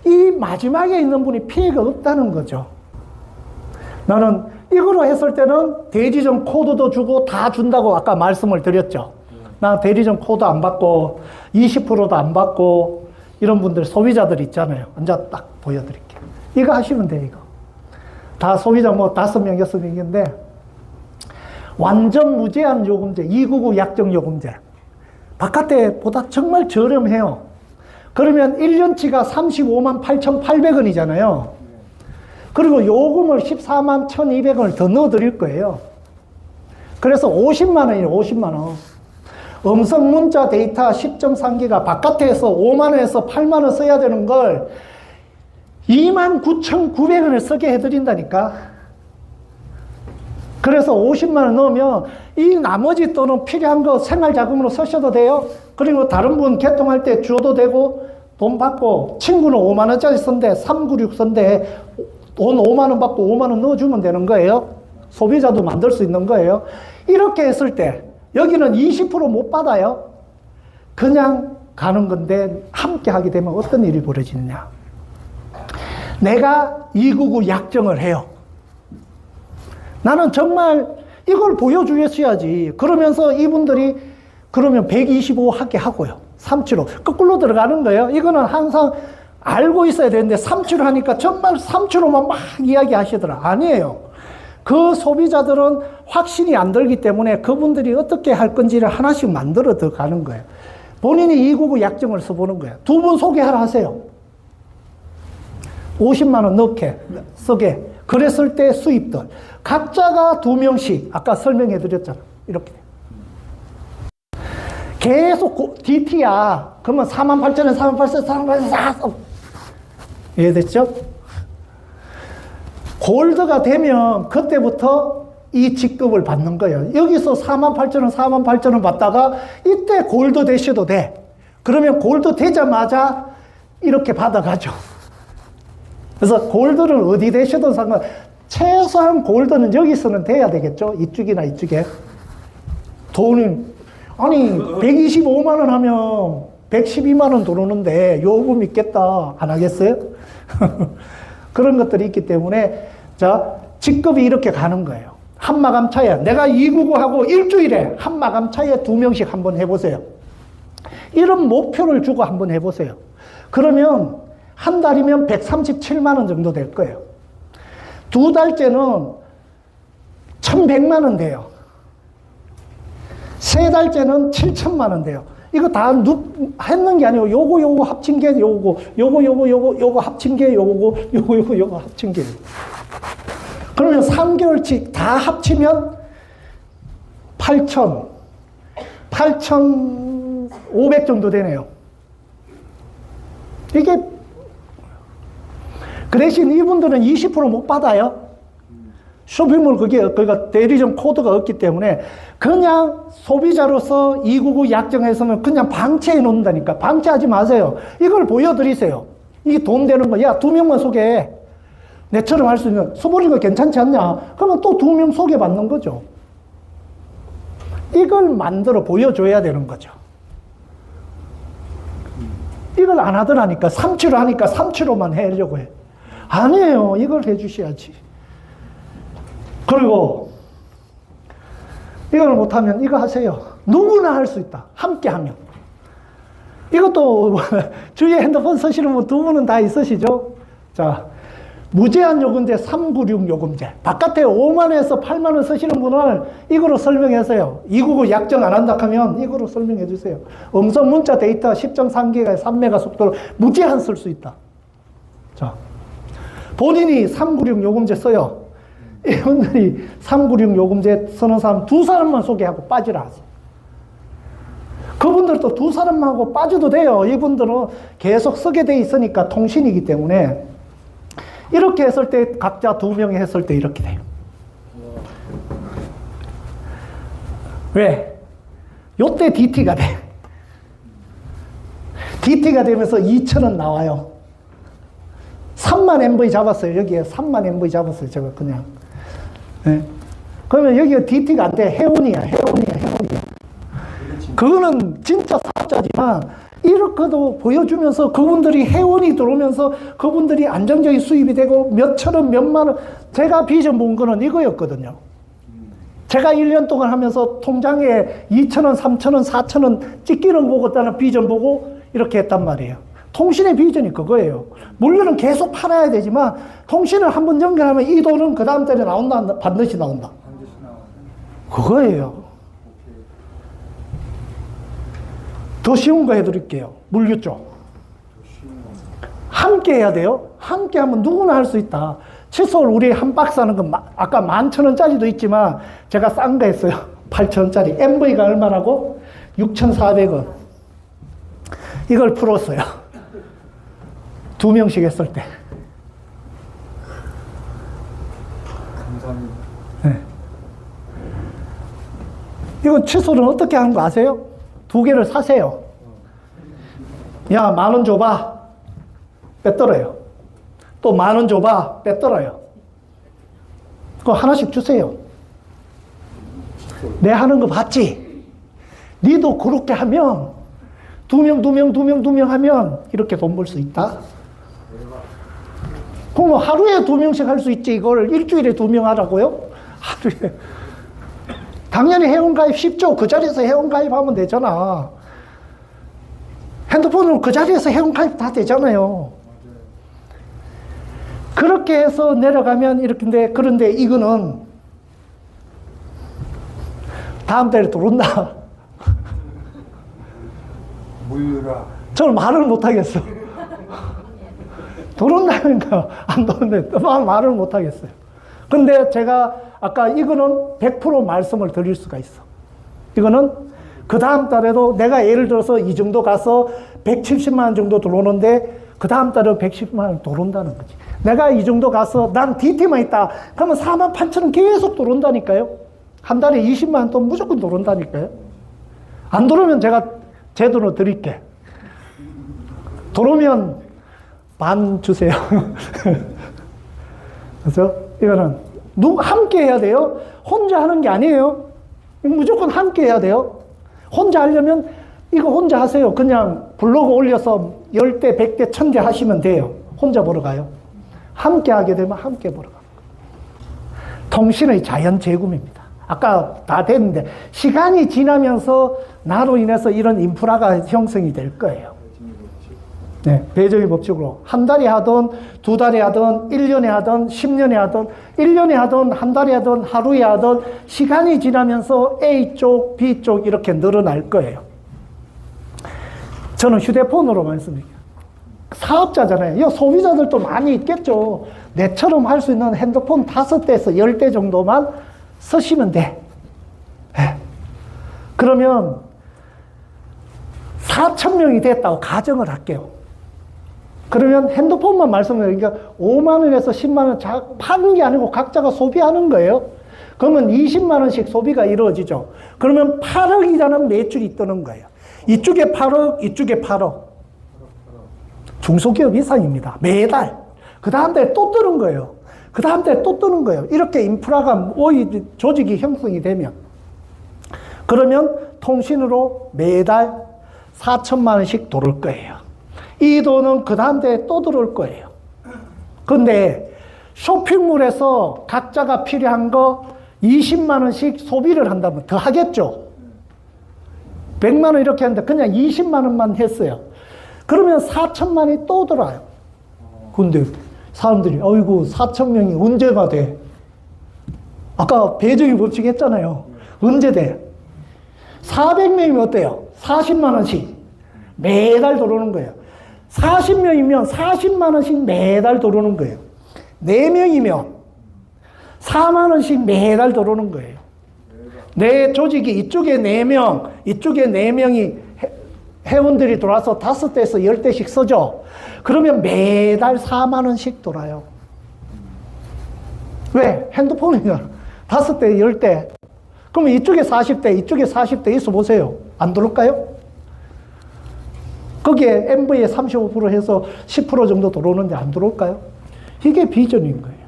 이 마지막에 있는 분이 피해가 없다는 거죠. 나는 이거로 했을 때는 대리점 코드도 주고 다 준다고 아까 말씀을 드렸죠. 나 대리점 코드 안 받고 20%도 안 받고 이런 분들 소비자들 있잖아요. 앉아 딱 보여드릴게요. 이거 하시면 돼요. 이거. 다 소비자 뭐 5명, 6명인데 완전 무제한 요금제, 299 약정 요금제. 바깥에 보다 정말 저렴해요. 그러면 1년치가 35만 8,800원이잖아요. 그리고 요금을 14만 1,200원을 더 넣어드릴 거예요. 그래서 50만 원이에요, 50만 원. 음성 문자 데이터 10.3기가 바깥에서 5만원에서 8만원 써야 되는 걸 29,900원을 쓰게 해드린다니까. 그래서 50만원 넣으면 이 나머지 돈은 필요한 거 생활자금으로 쓰셔도 돼요. 그리고 다른 분 개통할 때 줘도 되고, 돈 받고, 친구는 5만원짜리 쓴데 396 쓴데 돈 5만원 받고 5만원 넣어주면 되는 거예요. 소비자도 만들 수 있는 거예요. 이렇게 했을 때 여기는 20% 못 받아요. 그냥 가는 건데 함께 하게 되면 어떤 일이 벌어지느냐. 내가 299 약정을 해요. 나는 정말 이걸 보여주셔야지. 그러면서 이분들이 그러면 125 하게 하고요. 375. 거꾸로 들어가는 거예요. 이거는 항상 알고 있어야 되는데 375 하니까 정말 375만 막 이야기 하시더라. 아니에요. 그 소비자들은 확신이 안 들기 때문에 그분들이 어떻게 할 건지를 하나씩 만들어 더 가는 거예요. 본인이 299 약정을 써보는 거예요. 두 분 소개하라 하세요. 50만원 넣게, 쓰게. 그랬을 때 수입들. 각자가 2명씩, 아까 설명해 드렸잖아. 이렇게. 계속 DT야. 그러면 48,000원, 48,000원, 48,000원, 이해됐죠? 골드가 되면 그때부터 이 직급을 받는 거예요. 여기서 48,000원, 48,000원 받다가 이때 골드 되셔도 돼. 그러면 골드 되자마자 이렇게 받아가죠. 그래서 골드를 어디 되셔도 상관, 최소한 골드는 여기서는 돼야 되겠죠. 이쪽이나 이쪽에. 돈이, 아니, 125만원 하면 112만원 들어오는데 요금 있겠다. 안 하겠어요? 그런 것들이 있기 때문에, 자, 직급이 이렇게 가는 거예요. 한 마감 차에, 내가 299하고 일주일에 한 마감 차에 2명씩 한번 해보세요. 이런 목표를 주고 한번 해보세요. 그러면 한 달이면 137만원 정도 될 거예요. 두 달째는 1100만원 돼요. 세 달째는 7천만원 돼요. 이거 다 했는 게 아니고 요거 합친 게 요거 합친 게 요거 합친 게. 그러면 3개월치 다 합치면 8,500 정도 되네요. 이게 그 대신 이분들은 20% 못 받아요. 쇼핑몰 그게 대리점 코드가 없기 때문에 그냥 소비자로서 299 약정해서는 그냥 방치해 놓는다니까. 방치하지 마세요. 이걸 보여드리세요. 이게 돈 되는 거. 야, 2명만 소개해. 내처럼 할 수 있는. 소보리가 괜찮지 않냐? 그러면 또 2명 소개받는 거죠. 이걸 만들어 보여줘야 되는 거죠. 이걸 안 하더라니까. 375 하니까 375만 하려고 해. 아니에요. 이걸 해주셔야지. 그리고 이걸 못하면 이거 하세요. 누구나 할 수 있다. 함께 하면. 이것도 주위에 핸드폰 쓰시는 분 두 분은 다 있으시죠? 자, 무제한 요금제 396 요금제. 바깥에 5만원에서 8만원 쓰시는 분을 이거로 설명해서요. 299 약정 안 한다 하면 이거로 설명해 주세요. 음성 문자 데이터 10.3기가 3메가 속도로 무제한 쓸 수 있다. 자, 본인이 396 요금제 써요. 이분들이 396 요금제 쓰는 사람 두 사람만 소개하고 빠지라 하세요. 그분들도 두 사람만 하고 빠져도 돼요. 이분들은 계속 쓰게 돼 있으니까 통신이기 때문에. 이렇게 했을 때 각자 2명이 했을 때 이렇게 돼요. 왜? 요때 DT가 돼. DT가 되면서 2,000원 나와요. 3만 MV 잡았어요. 여기에 3만 MV 잡았어요. 제가 그냥. 네. 그러면 여기가 DT가 안 돼. 회원이야. 그거는 진짜 사업자지만 이렇게도 보여주면서 그분들이 회원이 들어오면서 그분들이 안정적인 수입이 되고 몇천원, 몇만원. 제가 비전 본 거는 이거였거든요. 제가 1년 동안 하면서 통장에 2,000원, 3,000원, 4,000원 찍기는 보고 다는 비전 보고 이렇게 했단 말이에요. 통신의 비전이 그거예요. 물건은 계속 팔아야 되지만 통신을 한번 연결하면 이 돈은 그 다음 달에 나온다, 반드시 나온다. 그거예요. 더 쉬운 거 해드릴게요. 물류 쪽. 함께 해야 돼요. 함께 하면 누구나 할 수 있다. 칫솔 우리 한 박스 하는 건 아까 11,000원짜리도 있지만 제가 싼 거 했어요. 8,000원짜리. MV가 얼마라고? 6,400원. 이걸 풀었어요. 2명씩 했을 때. 감사합니다. 네. 이거 취소는 어떻게 하는 거 아세요? 2개를 사세요. 야, 10,000원 줘봐. 빼떨어요. 또 10,000원 줘봐. 빼떨어요. 그거 하나씩 주세요. 내 하는 거 봤지? 니도 그렇게 하면 2명 하면 이렇게 돈 벌 수 있다. 그럼 하루에 2명씩 할 수 있지. 이걸 일주일에 2명 하라고요? 하루에. 당연히 회원가입 쉽죠. 그 자리에서 회원가입하면 되잖아. 핸드폰으로 그 자리에서 회원가입 다 되잖아요. 그렇게 해서 내려가면 이렇게인데, 그런데 이거는 다음 달에 들어온다. 물류라. 저는 말을 못하겠어. 들어온다니까 안 들어오는데 말을 못하겠어요. 근데 제가 아까 이거는 100% 말씀을 드릴 수가 있어. 이거는 그 다음 달에도 내가 예를 들어서 이 정도 가서 170만 원 정도 들어오는데 그 다음 달에 110만 원 들어온다는 거지. 내가 이 정도 가서 난 DT만 있다. 그러면 48,000원 계속 들어온다니까요. 한 달에 20만 원 또 무조건 들어온다니까요. 안 들어오면 제가 제 돈으로 드릴게. 들어오면 반 주세요. 그래서 이거는 함께 해야 돼요. 혼자 하는 게 아니에요. 무조건 함께 해야 돼요. 혼자 하려면 이거 혼자 하세요. 그냥 블로그 올려서 10대, 100대, 1000대 하시면 돼요. 혼자 보러 가요. 함께 하게 되면 함께 보러 가요. 통신의 자연 재구입니다. 아까 다 됐는데 시간이 지나면서 나로 인해서 이런 인프라가 형성이 될 거예요. 네, 배정의 법칙으로 한 달에 하든 2달에 하든 1년에 하든 10년에 하든 1년에 하든 한 달에 하든 하루에 하든 시간이 지나면서 A쪽, B쪽 이렇게 늘어날 거예요. 저는 휴대폰으로 말씀드릴게요. 사업자잖아요. 소비자들도 많이 있겠죠. 내처럼 할 수 있는 핸드폰 5대에서 10대 정도만 쓰시면 돼. 네. 그러면 4,000명이 됐다고 가정을 할게요. 그러면 핸드폰만 말씀드리니까 5만 원에서 10만 원 파는 게 아니고 각자가 소비하는 거예요. 그러면 20만 원씩 소비가 이루어지죠. 그러면 8억이라는 매출이 뜨는 거예요. 이쪽에 8억, 이쪽에 8억. 중소기업 이상입니다. 매달. 그 다음 달에 또 뜨는 거예요. 그 다음 달에 또 뜨는 거예요. 이렇게 인프라가 조직이 형성이 되면. 그러면 통신으로 매달 4천만 원씩 들어올 거예요. 이 돈은 그 다음 달에 또 들어올 거예요. 근데 쇼핑몰에서 각자가 필요한 거 20만 원씩 소비를 한다면 더 하겠죠. 100만 원 이렇게 하는데 그냥 20만 원만 했어요. 그러면 4천만 원이 또 들어와요. 근데 사람들이 어이구 4천 명이 언제가 돼? 아까 배정의 법칙 했잖아요. 언제 돼? 400명이면 어때요? 40만 원씩 매달 들어오는 거예요. 40명이면 40만 원씩 매달 들어오는 거예요. 4명이면 4만 원씩 매달 들어오는 거예요. 내 조직이 이쪽에 4명, 이쪽에 4명이 회원들이 들어와서 5대에서 10대씩 쓰죠. 그러면 매달 4만 원씩 돌아요. 왜? 핸드폰이잖아. 5대, 10대. 그러면 이쪽에 40대, 이쪽에 40대 있어 보세요. 안 들어올까요? 거기에 MV에 35% 해서 10% 정도 들어오는데 안 들어올까요? 이게 비전인 거예요.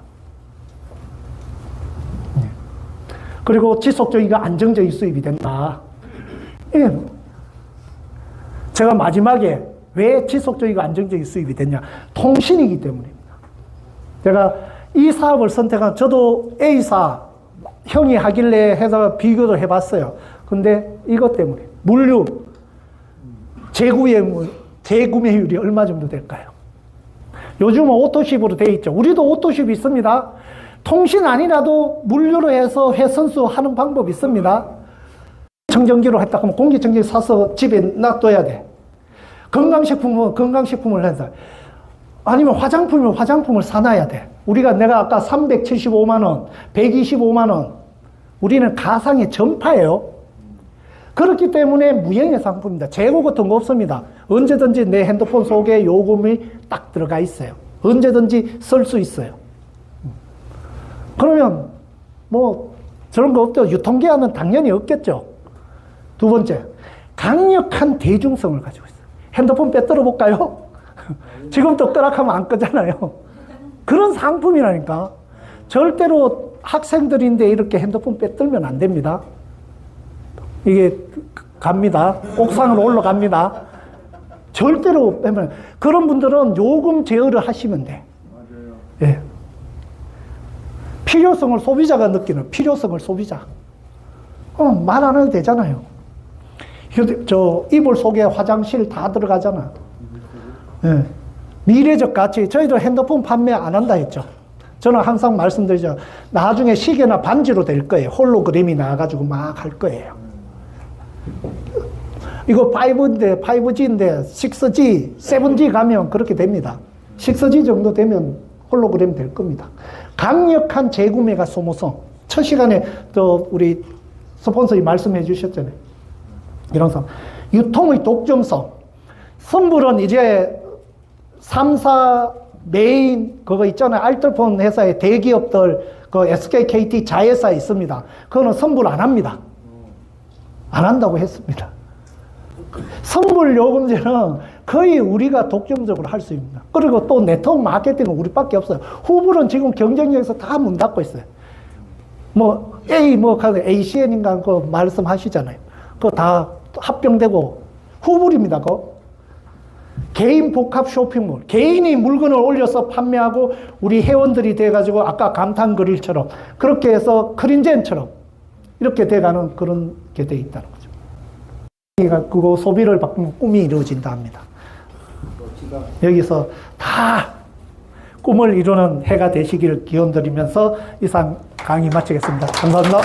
그리고 지속적이고 안정적인 수입이 된다. 이게 제가 마지막에 왜 지속적이고 안정적인 수입이 됐냐? 통신이기 때문입니다. 제가 이 사업을 선택한, 저도 A사, 형이 하길래 해서 비교도 해봤어요. 근데 이것 때문에. 물류, 재구매율이 얼마 정도 될까요? 요즘은 오토십으로 되어 있죠. 우리도 오토십 있습니다. 통신 아니라도 물류로 해서 회선수 하는 방법이 있습니다. 청정기로 했다 그러면 공기청정기 사서 집에 놔둬야 돼. 건강식품은 건강식품을 한다. 아니면 화장품이면 화장품을 사놔야 돼. 내가 아까 375만 원, 125만 원. 우리는 가상의 전파예요. 그렇기 때문에 무형의 상품입니다. 재고 같은 거 없습니다. 언제든지 내 핸드폰 속에 요금이 딱 들어가 있어요. 언제든지 쓸 수 있어요. 그러면 뭐 저런 거 없죠. 유통기한은 당연히 없겠죠. 두 번째, 강력한 대중성을 가지고 있어요. 핸드폰 빼들어 볼까요? 지금 또 끄락하면 안 끄잖아요. 그런 상품이라니까. 절대로 학생들인데 이렇게 핸드폰 빼들면 안 됩니다. 이게 갑니다. 옥상으로 올라갑니다. 절대로 빼면. 그런 분들은 요금 제어를 하시면 돼. 예. 필요성을 소비자가 느끼는 필요성을 소비자. 말 안 해도 되잖아요. 이불 속에 화장실 다 들어가잖아. 예. 미래적 가치. 저희도 핸드폰 판매 안 한다 했죠. 저는 항상 말씀드리죠. 나중에 시계나 반지로 될 거예요. 홀로그램이 나와가지고 막 할 거예요. 이거 5인데, 5G인데, 6G, 7G 가면 그렇게 됩니다. 6G 정도 되면 홀로그램 될 겁니다. 강력한 재구매가 소모성. 첫 시간에 또 우리 스폰서님 말씀해 주셨잖아요. 이런 상. 유통의 독점성. 선불은 이제 3사 메인 그거 있잖아요. 알뜰폰 회사의 대기업들 그 SK, KT 자회사 있습니다. 그거는 선불 안 합니다. 안 한다고 했습니다. 선불 요금제는 거의 우리가 독점적으로 할 수 있습니다. 그리고 또 네트워크 마케팅은 우리밖에 없어요. 후불은 지금 경쟁력에서 다 문 닫고 있어요. 뭐 ACN인가 그 말씀하시잖아요. 그거 다 합병되고 후불입니다. 그거. 개인 복합 쇼핑몰. 개인이 물건을 올려서 판매하고 우리 회원들이 돼가지고 아까 감탄 그릴처럼 그렇게 해서 크린젠처럼 이렇게 돼가는 그런 게 돼 있다는 거죠. 그거 소비를 바꾸면 꿈이 이루어진다 합니다. 여기서 다 꿈을 이루는 해가 되시기를 기원드리면서 이상 강의 마치겠습니다. 감사합니다.